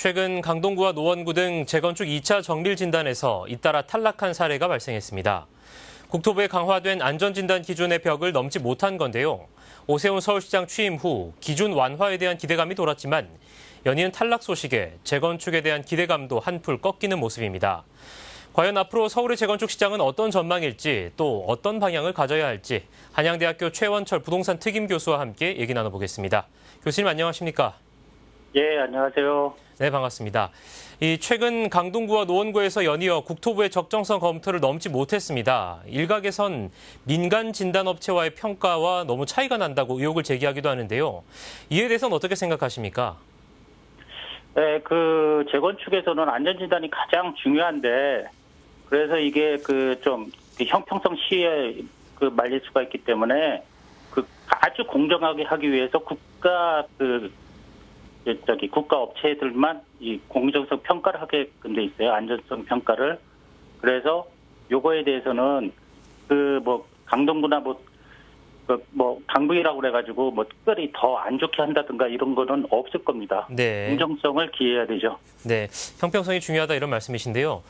최근 강동구와 노원구 등 재건축 2차 정밀 진단에서 잇따라 탈락한 사례가 발생했습니다. 국토부에 강화된 안전진단 기준의 벽을 넘지 못한 건데요. 오세훈 서울시장 취임 후 기준 완화에 대한 기대감이 돌았지만 연이은 탈락 소식에 재건축에 대한 기대감도 한풀 꺾이는 모습입니다. 과연 앞으로 서울의 재건축 시장은 어떤 전망일지 또 어떤 방향을 가져야 할지 한양대학교 최원철 부동산 특임 교수와 함께 얘기 나눠보겠습니다. 교수님 안녕하십니까? 예, 안녕하세요. 네, 반갑습니다. 최근 강동구와 노원구에서 연이어 국토부의 적정성 검토를 넘지 못했습니다. 일각에선 민간 진단업체와의 평가와 너무 차이가 난다고 의혹을 제기하기도 하는데요. 이에 대해서는 어떻게 생각하십니까? 네, 재건축에서는 안전진단이 가장 중요한데, 그래서 이게 형평성 시에 말릴 수가 있기 때문에 아주 공정하게 하기 위해서 국가 업체들만 이 공정성 평가를 하게끔 돼 있어요. 안전성 평가를. 그래서 요거에 대해서는 강동구나 강북이라고 그래가지고 특별히 더 안 좋게 한다든가 이런 거는 없을 겁니다. 네. 공정성을 기해야 되죠. 네, 형평성이 중요하다 이런 말씀이신데요.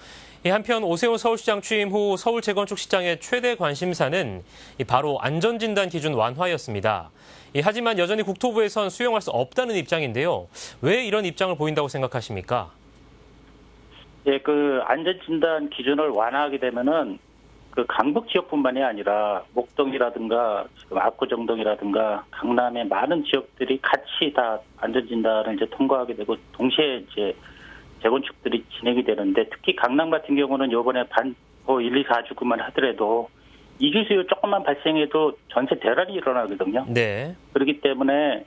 한편 오세훈 서울시장 취임 후 서울 재건축 시장의 최대 관심사는 바로 안전진단 기준 완화였습니다. 하지만 여전히 국토부에선 수용할 수 없다는 입장인데요. 왜 이런 입장을 보인다고 생각하십니까? 예, 안전진단 기준을 완화하게 되면은 강북 지역뿐만이 아니라 목동이라든가 지금 압구정동이라든가 강남의 많은 지역들이 같이 다 안전진단을 통과하게 되고 동시에 재건축들이 진행이 되는데 특히 강남 같은 경우는 이번에 1, 2, 4주구만 하더라도 이주 수요 조금만 발생해도 전세 대란이 일어나거든요. 네. 그렇기 때문에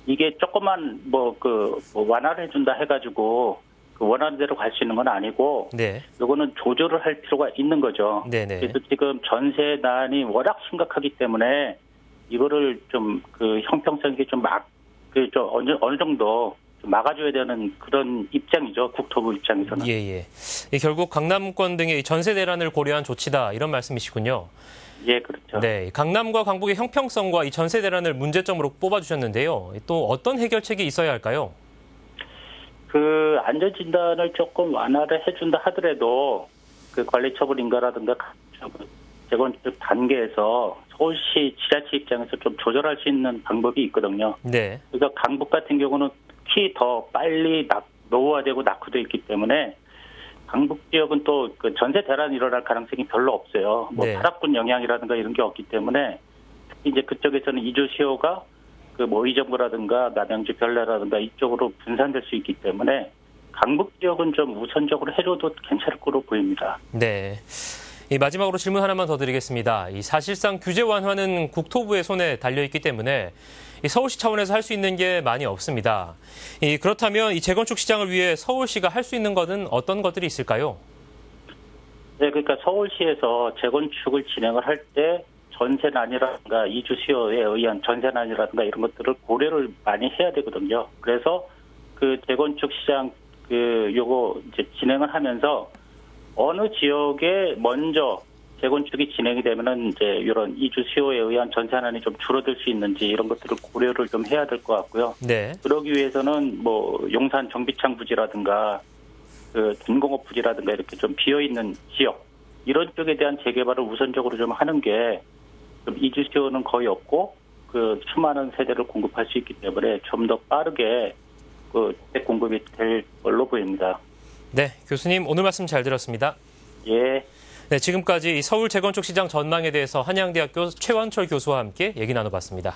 이게 조금만 완화를 해준다 해가지고 원하는 대로 갈 수 있는 건 아니고, 네. 이거는 조절을 할 필요가 있는 거죠. 네네. 그래서 지금 전세난이 워낙 심각하기 때문에 이거를 형평성 있게 어느 정도 좀 막아줘야 되는 그런 입장이죠. 국토부 입장에서는. 예. 결국 강남권 등의 전세 대란을 고려한 조치다 이런 말씀이시군요. 예, 그렇죠. 네, 강남과 강북의 형평성과 이 전세 대란을 문제점으로 뽑아주셨는데요. 또 어떤 해결책이 있어야 할까요? 안전진단을 조금 완화를 해준다 하더라도 관리처분 인가라든가 재건축 단계에서 서울시 지자체 입장에서 좀 조절할 수 있는 방법이 있거든요. 네. 그래서 강북 같은 경우는 특히 더 빨리 노후화되고 낙후되어 있기 때문에 강북 지역은 또 전세 대란이 일어날 가능성이 별로 없어요. 네. 타락군 영향이라든가 이런 게 없기 때문에 특히 이제 그쪽에서는 이주 수요가 이정부라든가 남양주 별내라든가 이쪽으로 분산될 수 있기 때문에 강북 지역은 좀 우선적으로 해줘도 괜찮을 거로 보입니다. 네. 마지막으로 질문 하나만 더 드리겠습니다. 사실상 규제 완화는 국토부의 손에 달려있기 때문에 서울시 차원에서 할 수 있는 게 많이 없습니다. 그렇다면 이 재건축 시장을 위해 서울시가 할 수 있는 것은 어떤 것들이 있을까요? 네, 그러니까 서울시에서 재건축을 진행을 할 때 전세난이라든가 이주 수요에 의한 전세난이라든가 이런 것들을 고려를 많이 해야 되거든요. 그래서 재건축 시장 요거 이제 진행을 하면서 어느 지역에 먼저 재건축이 진행이 되면은 이제 이런 이주 수요에 의한 전세난이 좀 줄어들 수 있는지 이런 것들을 고려를 좀 해야 될 것 같고요. 네. 그러기 위해서는 용산 정비창 부지라든가 준공업 부지라든가 이렇게 좀 비어 있는 지역 이런 쪽에 대한 재개발을 우선적으로 좀 하는 게 이주 수요는 거의 없고 수많은 세대를 공급할 수 있기 때문에 좀 더 빠르게 주택 공급이 될 걸로 보입니다. 네, 교수님 오늘 말씀 잘 들었습니다. 예. 네, 지금까지 서울 재건축 시장 전망에 대해서 한양대학교 최원철 교수와 함께 얘기 나눠봤습니다.